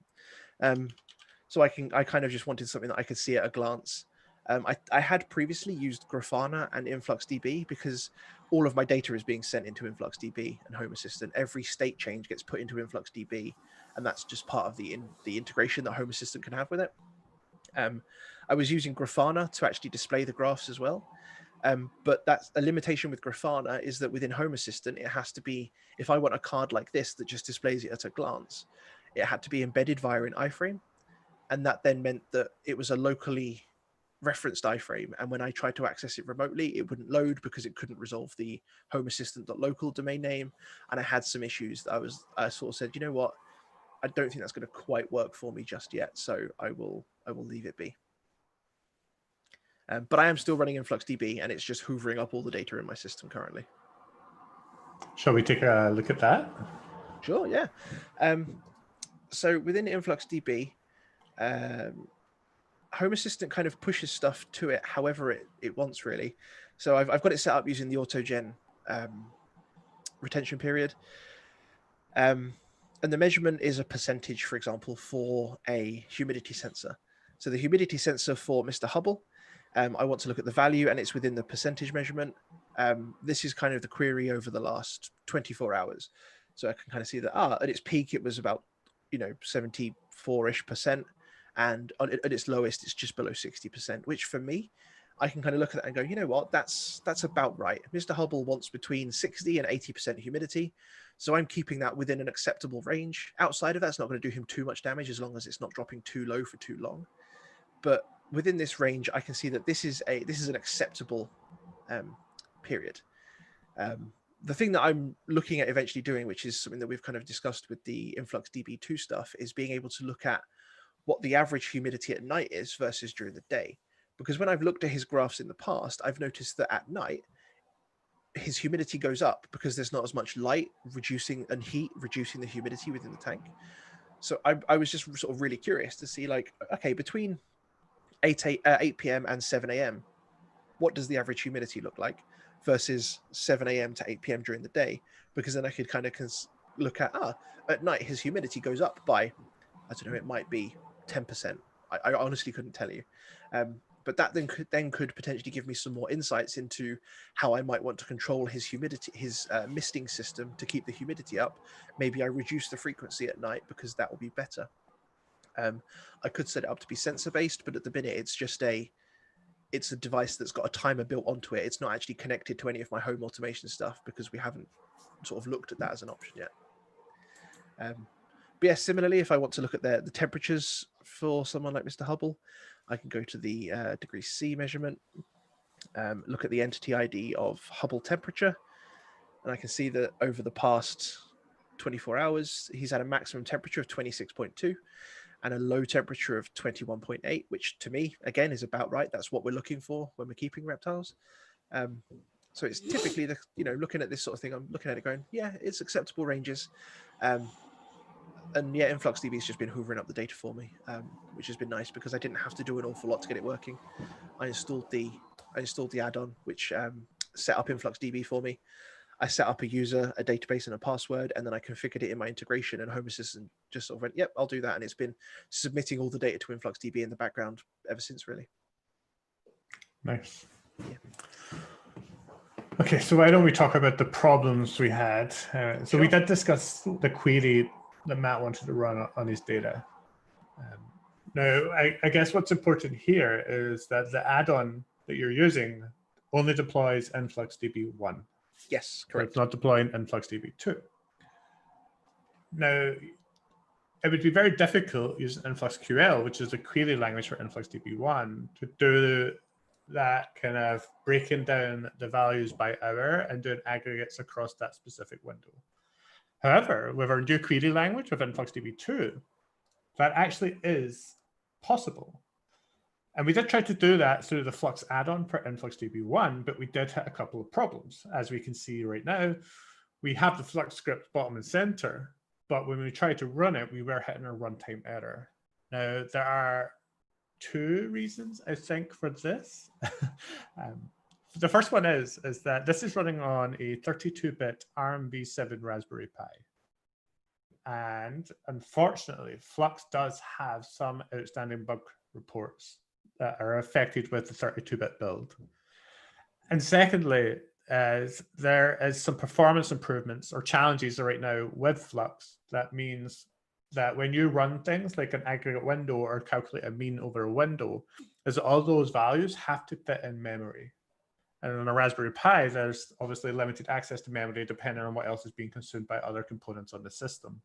So I kind of just wanted something that I could see at a glance. I had previously used Grafana and InfluxDB because all of my data is being sent into InfluxDB and Home Assistant. Every state change gets put into InfluxDB, and that's just part of the integration that Home Assistant can have with it. I was using Grafana to actually display the graphs as well. But that's a limitation with Grafana is that within Home Assistant, it has to be, if I want a card like this that just displays it at a glance, it had to be embedded via an iframe. And that then meant that it was a locally referenced iframe. And when I tried to access it remotely, it wouldn't load because it couldn't resolve the Home Assistant.local domain name. And I had some issues that I sort of said, you know what? I don't think that's going to quite work for me just yet. So I will leave it be. But I am still running InfluxDB, and it's just hoovering up all the data in my system currently. Shall we take a look at that? Sure, yeah. So within InfluxDB, Home Assistant kind of pushes stuff to it however it wants, really. So I've got it set up using the Autogen retention period. And the measurement is a percentage, for example, for a humidity sensor. So the humidity sensor for Mr. Hubble, I want to look at the value, and it's within the percentage measurement. This is kind of the query over the last 24 hours. So I can kind of see that at its peak, it was about 74-ish%. And at its lowest, it's just below 60%, which for me, I can kind of look at that and go, you know what, that's about right. Mr. Hubble wants between 60 and 80% humidity. So I'm keeping that within an acceptable range. Outside of that, it's not going to do him too much damage as long as it's not dropping too low for too long. But within this range, I can see that this is an acceptable period. The thing that I'm looking at eventually doing, which is something that we've kind of discussed with the InfluxDB2 stuff, is being able to look at what the average humidity at night is versus during the day. Because when I've looked at his graphs in the past, I've noticed that at night, his humidity goes up because there's not as much light and heat reducing the humidity within the tank. So I was just sort of really curious to see, like, okay, between 8 p.m. and 7 a.m., what does the average humidity look like versus 7 a.m. to 8 p.m. during the day? Because then I could kind of look at, at night, his humidity goes up by, I don't know, it might be 10%. I honestly couldn't tell you. But that then could potentially give me some more insights into how I might want to control his humidity, his misting system to keep the humidity up. Maybe I reduce the frequency at night because that will be better. I could set it up to be sensor based, but at the minute it's a device that's got a timer built onto it. It's not actually connected to any of my home automation stuff because we haven't sort of looked at that as an option yet. But yeah, similarly, if I want to look at the temperatures for someone like Mr. Hubble, I can go to the degree C measurement, look at the entity ID of Hubble temperature, and I can see that over the past 24 hours, he's had a maximum temperature of 26.2 and a low temperature of 21.8, which to me, again, is about right. That's what we're looking for when we're keeping reptiles. So it's typically, looking at this sort of thing, I'm looking at it going, yeah, it's acceptable ranges. And yeah, InfluxDB has just been hoovering up the data for me, which has been nice because I didn't have to do an awful lot to get it working. I installed the add-on, which set up InfluxDB for me. I set up a user, a database, and a password, and then I configured it in my integration, and Home Assistant just sort of went, yep, I'll do that. And it's been submitting all the data to InfluxDB in the background ever since, really. Nice. Yeah. Okay, so why don't we talk about the problems we had? So we did discuss the query that Matt wanted to run on his data. Now, I guess what's important here is that the add-on that you're using only deploys InfluxDB 1. Yes, So correct. it's not deploying InfluxDB 2. Now, it would be very difficult using InfluxQL, which is the query language for InfluxDB 1, to do that kind of breaking down the values by hour and doing aggregates across that specific window. However, with our new query language of InfluxDB 2, that actually is possible. And we did try to do that through the Flux add-on for InfluxDB 1, but we did hit a couple of problems. As we can see right now, we have the Flux script bottom and center, but when we tried to run it, we were hitting a runtime error. Now, there are two reasons, I think, for this. The first one is that this is running on a 32-bit ARM v7 Raspberry Pi. And unfortunately, Flux does have some outstanding bug reports that are affected with the 32-bit build. And secondly, there is some performance improvements or challenges right now with Flux. That means that when you run things like an aggregate window or calculate a mean over a window, is all those values have to fit in memory. And on a Raspberry Pi, there's obviously limited access to memory depending on what else is being consumed by other components on the system.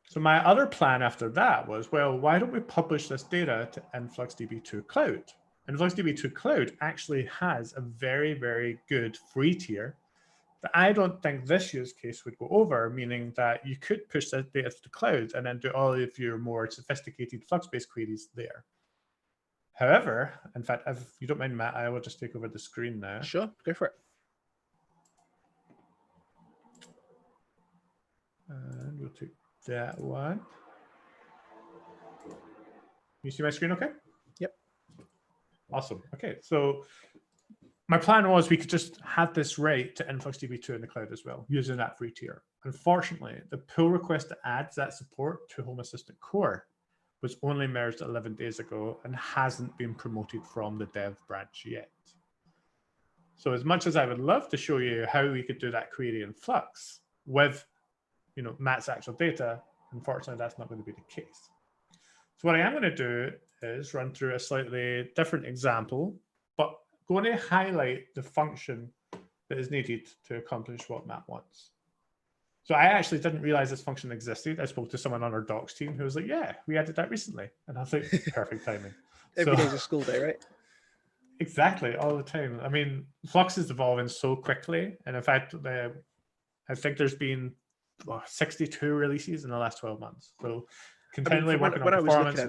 So my other plan after that was, well, why don't we publish this data to InfluxDB2 Cloud? InfluxDB2 Cloud actually has a very, very good free tier that I don't think this use case would go over, meaning that you could push that data to the cloud and then do all of your more sophisticated Flux-based queries there. However, in fact, if you don't mind, Matt, I will just take over the screen now. Sure, go for it. And we'll take that one. You see my screen okay? Yep. Awesome. Okay, so my plan was we could just have this right to InfluxDB2 in the cloud as well, using that free tier. Unfortunately, the pull request that adds that support to Home Assistant Core was only merged 11 days ago and hasn't been promoted from the dev branch yet. So as much as I would love to show you how we could do that query in Flux with Matt's actual data, unfortunately, that's not going to be the case. So what I am going to do is run through a slightly different example, but going to highlight the function that is needed to accomplish what Matt wants. So I actually didn't realize this function existed. I spoke to someone on our docs team who was like, yeah, we added that recently. And I was like, perfect timing. Every day's a school day, right? Exactly, all the time. I mean, Flux is evolving so quickly. And in fact, I think there's been 62 releases in the last 12 months. So continually working on performance.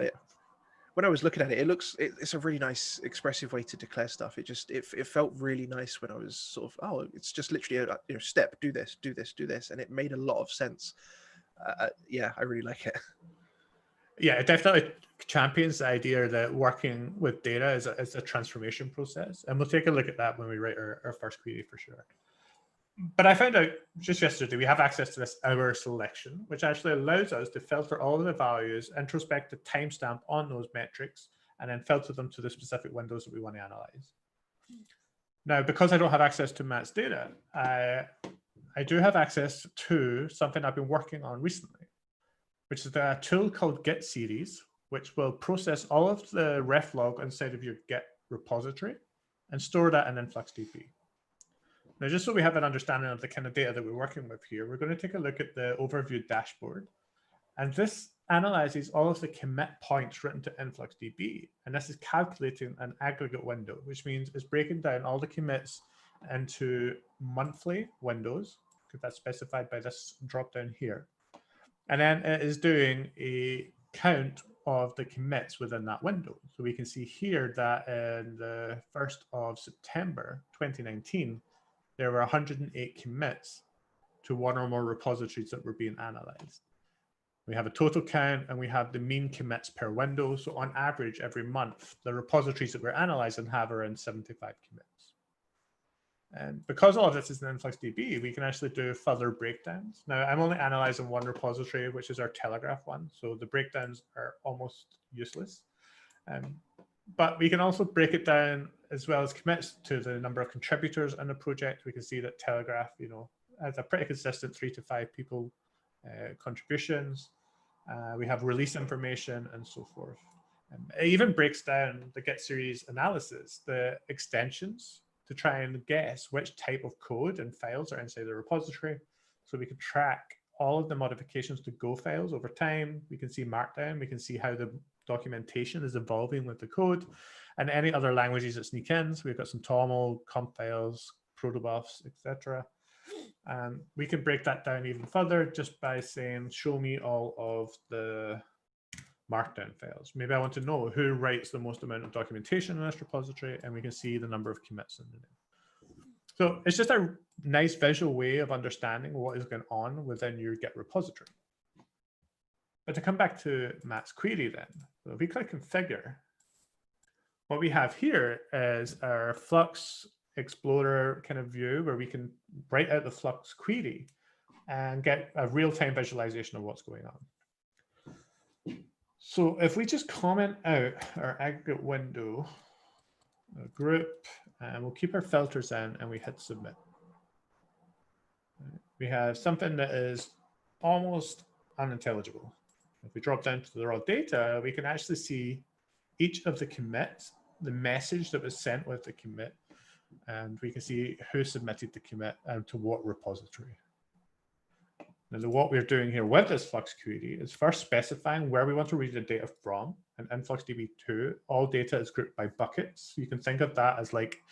When I was looking at it, it's a really nice expressive way to declare stuff. It felt really nice when I was sort of, oh, it's just literally a step, do this, do this, do this. And it made a lot of sense. Yeah, I really like it. Yeah, it definitely champions the idea that working with data is a transformation process. And we'll take a look at that when we write our first query for sure. But I found out just yesterday, we have access to this hour selection, which actually allows us to filter all of the values, introspect the timestamp on those metrics, and then filter them to the specific windows that we want to analyze. Now, because I don't have access to Matt's data, I do have access to something I've been working on recently, which is a tool called Git series, which will process all of the ref log inside of your Git repository and store that in InfluxDB. Now, just so we have an understanding of the kind of data that we're working with here, we're going to take a look at the overview dashboard. And this analyzes all of the commit points written to InfluxDB. And this is calculating an aggregate window, which means it's breaking down all the commits into monthly windows, because that's specified by this drop down here. And then it is doing a count of the commits within that window. So we can see here that in the 1st of September 2019, there were 108 commits to one or more repositories that were being analyzed. We have a total count and we have the mean commits per window. So on average, every month, the repositories that we're analyzing have around 75 commits. And because all of this is in InfluxDB, we can actually do further breakdowns. Now, I'm only analyzing one repository, which is our Telegraph one. So the breakdowns are almost useless. But we can also break it down as well as commits to the number of contributors in the project. We can see that Telegraph, has a pretty consistent 3 to 5 people contributions. We have release information and so forth. It even breaks down the Git series analysis, the extensions, to try and guess which type of code and files are inside the repository. So we can track all of the modifications to Go files over time. We can see Markdown. We can see how the documentation is evolving with the code and any other languages that sneak in. So we've got some TOML, comp files, protobufs, etc. We can break that down even further just by saying, show me all of the Markdown files. Maybe I want to know who writes the most amount of documentation in this repository, and we can see the number of commits in the name. So it's just a nice visual way of understanding what is going on within your Git repository. But to come back to Matt's query then, so if we click configure, what we have here is our Flux Explorer kind of view where we can write out the Flux query and get a real-time visualization of what's going on. So if we just comment out our aggregate window, a group, and we'll keep our filters in and we hit submit. We have something that is almost unintelligible. If we drop down to the raw data, we can actually see each of the commits, the message that was sent with the commit, and we can see who submitted the commit and to what repository. Now, what we're doing here with this Flux query is first specifying where we want to read the data from. And in InfluxDB2, all data is grouped by buckets. You can think of that as like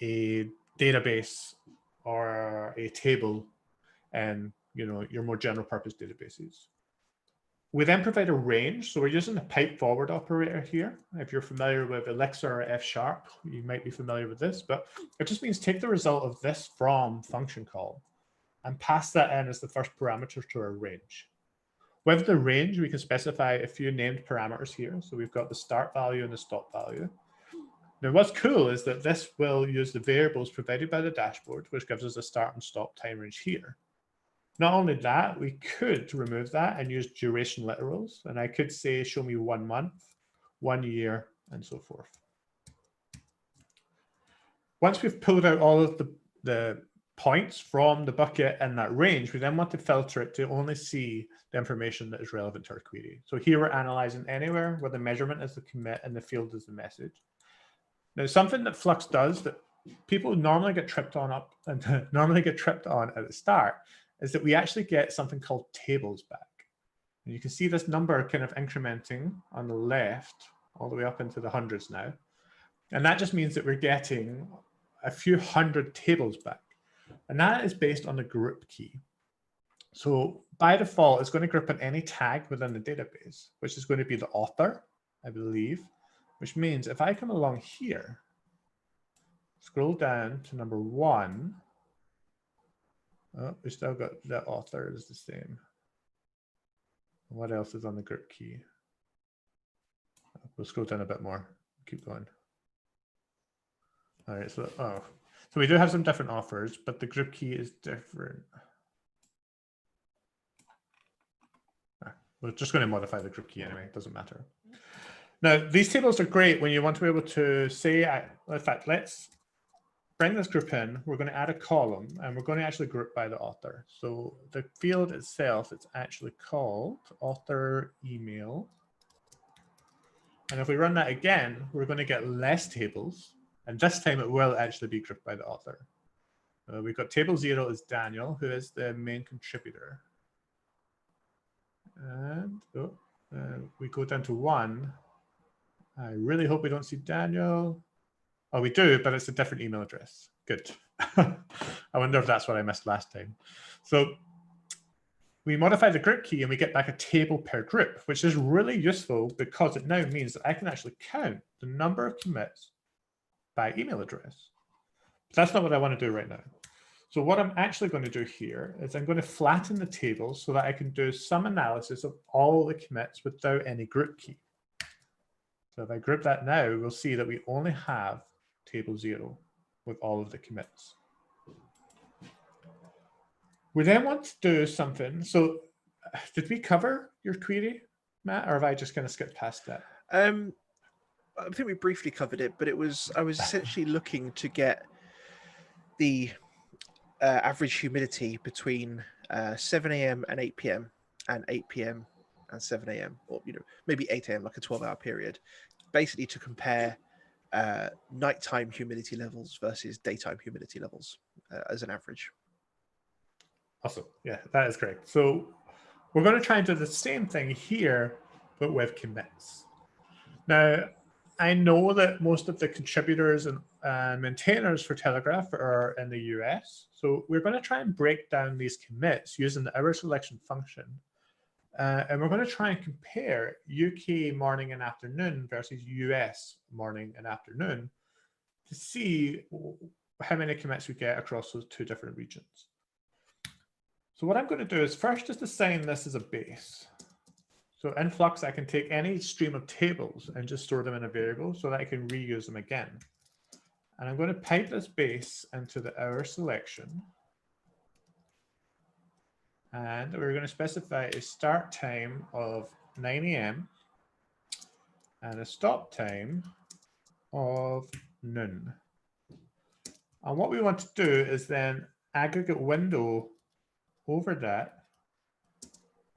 a database or a table and your more general purpose databases. We then provide a range. So we're using the pipe forward operator here. If you're familiar with Elixir or F#, you might be familiar with this, but it just means take the result of this from function call and pass that in as the first parameter to our range. With the range, we can specify a few named parameters here. So we've got the start value and the stop value. Now, what's cool is that this will use the variables provided by the dashboard, which gives us a start and stop time range here. Not only that, we could remove that and use duration literals. And I could say, show me 1 month, 1 year, and so forth. Once we've pulled out all of the points from the bucket in that range, we then want to filter it to only see the information that is relevant to our query. So here we're analyzing anywhere where the measurement is the commit and the field is the message. Now, something that Flux does that people normally get tripped on at the start is that we actually get something called tables back. And you can see this number kind of incrementing on the left all the way up into the hundreds now. And that just means that we're getting a few hundred tables back. And that is based on the group key. So by default, it's going to group on any tag within the database, which is going to be the author, I believe, which means if I come along here, scroll down to number 1, oh, we still got the author is the same. What else is on the group key? We'll scroll down a bit more, keep going. All right, so we do have some different offers, but the group key is different. We're just going to modify the group key anyway, it doesn't matter. Now, these tables are great when you want to be able to say, in fact, let's bring this group in. We're going to add a column, and we're going to actually group by the author. So the field itself, it's actually called author email. And if we run that again, we're going to get less tables. And this time it will actually be grouped by the author. We've got table 0 is Daniel, who is the main contributor. And we go down to 1. I really hope we don't see Daniel. Oh, we do, but it's a different email address. Good. I wonder if that's what I missed last time. So we modify the group key and we get back a table per group, which is really useful because it now means that I can actually count the number of commits by email address. But that's not what I want to do right now. So what I'm actually going to do here is I'm going to flatten the table so that I can do some analysis of all the commits without any group key. So if I group that now, we'll see that we only have table 0 with all of the commits. We then want to do something. So did we cover your query, Matt, or have I just kind of skipped past that? I think we briefly covered it, but I was essentially looking to get the average humidity between 7 a.m. and 8 p.m. and 8 p.m. and 7 a.m. or maybe 8 a.m. like a 12-hour period, basically to compare nighttime humidity levels versus daytime humidity levels as an average. Awesome. Yeah, that is correct. So we're going to try and do the same thing here, but with commits. Now, I know that most of the contributors and maintainers for Telegraph are in the US. So we're going to try and break down these commits using the hour selection function. And we're going to try and compare UK morning and afternoon versus US morning and afternoon to see how many commits we get across those two different regions. So what I'm going to do is first just assign this as a base. So in Flux, I can take any stream of tables and just store them in a variable so that I can reuse them again. And I'm going to pipe this base into the hour selection. And we're going to specify a start time of 9 a.m. and a stop time of noon. And what we want to do is then aggregate window over that,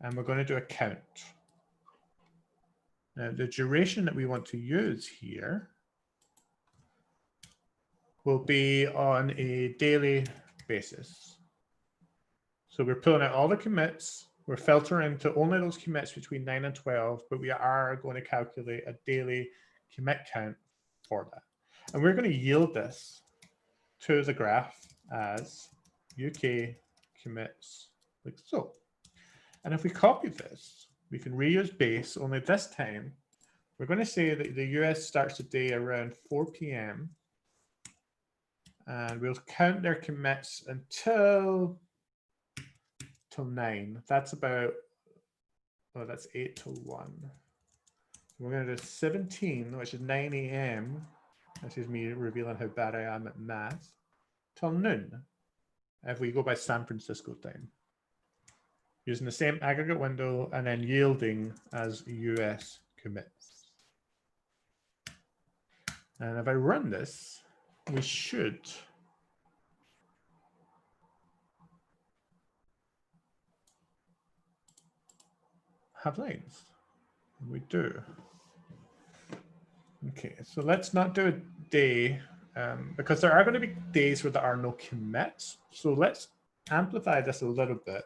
and we're going to do a count. Now, the duration that we want to use here will be on a daily basis. So we're pulling out all the commits. We're filtering to only those commits between 9 and 12, but we are going to calculate a daily commit count for that. And we're going to yield this to the graph as UK commits, like so. And if we copy this, we can reuse base, only this time, we're going to say that the US starts the day around 4 p.m. And we'll count their commits until 9. That's about, oh, that's 8 to 1. We're going to do 17, which is 9 a.m. This is me revealing how bad I am at math, till noon, if we go by San Francisco time. Using the same aggregate window and then yielding as US commits. And if I run this, we should have lines. We do. Okay, so let's not do a day because there are going to be days where there are no commits. So let's amplify this a little bit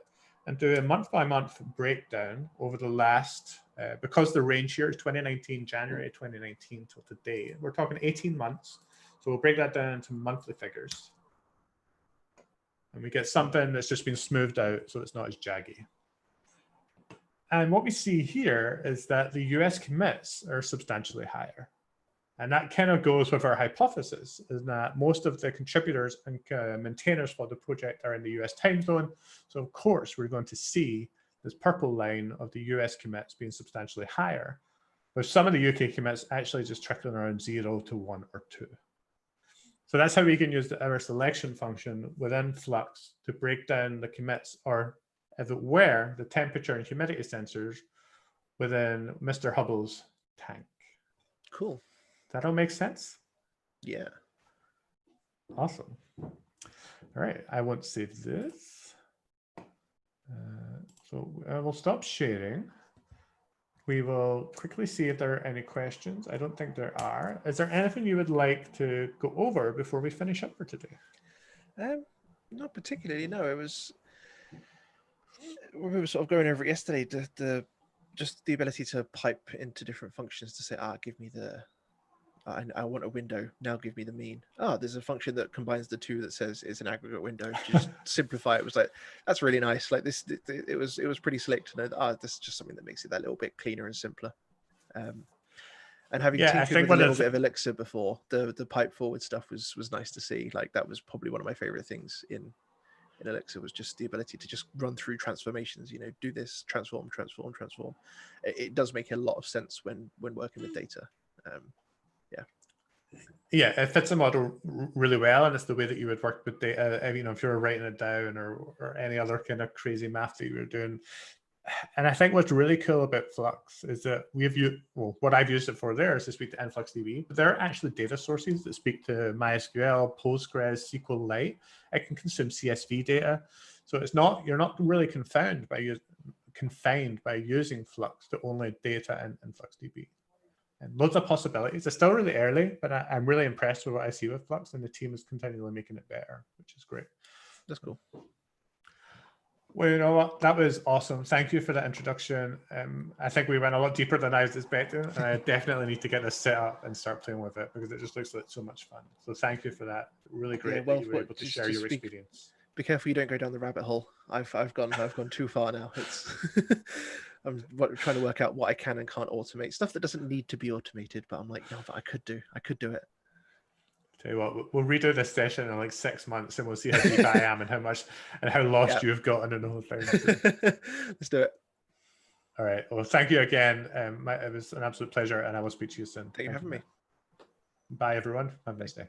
and do a month-by-month breakdown over the last, because the range here is 2019, January 2019 till today. We're talking 18 months. So we'll break that down into monthly figures. And we get something that's just been smoothed out so it's not as jaggy. And what we see here is that the US commits are substantially higher. And that kind of goes with our hypothesis, is that most of the contributors and maintainers for the project are in the US time zone. So of course, we're going to see this purple line of the US commits being substantially higher, with some of the UK commits actually just trickling around 0 to 1 or 2. So that's how we can use the hour selection function within Flux to break down the commits, or if it were, the temperature and humidity sensors within Mr. Hubble's tank. Cool. That all makes sense? Yeah. Awesome. All right, I won't save this. So we'll stop sharing. We will quickly see if there are any questions. I don't think there are. Is there anything you would like to go over before we finish up for today? Not particularly. No, we were sort of going over it yesterday. Just the ability to pipe into different functions to say, give me the. I want a window. Now give me the mean. There's a function that combines the two that says it's an aggregate window. To just simplify it was like, that's really nice. Like this, it was pretty slick to know that this is just something that makes it that little bit cleaner and simpler. And having tinkered with a little bit of Elixir before, the pipe forward stuff was nice to see. Like that was probably one of my favorite things in Elixir, was just the ability to just run through transformations. Do this, transform. It does make a lot of sense when working with data. Yeah, it fits the model really well, and it's the way that you would work with data. If you were writing it down or any other kind of crazy math that you were doing. And I think what's really cool about Flux is that what I've used it for there is to speak to InfluxDB. But there are actually data sources that speak to MySQL, Postgres, SQLite. It can consume CSV data, so you're not really confined by using Flux to only data in InfluxDB. And loads of possibilities. It's still really early, but I'm really impressed with what I see with Flux, and the team is continually making it better, which is great. That's cool. Well, you know what? That was awesome. Thank you for that introduction. I think we went a lot deeper than I was expecting, and I definitely need to get this set up and start playing with it because it just looks like so much fun. So thank you for that. Really great that you were able to share your experience. Be careful you don't go down the rabbit hole. I've gone too far now. It's I'm trying to work out what I can and can't automate, stuff that doesn't need to be automated, but I'm like, no, but I could do it. Tell you what, we'll redo this session in like 6 months, and we'll see how deep I am and how lost you've gotten in the whole thing. Let's do it. All right. Well, thank you again. It was an absolute pleasure, and I will speak to you soon. Thank you for having me. Bye, everyone. Have a nice day.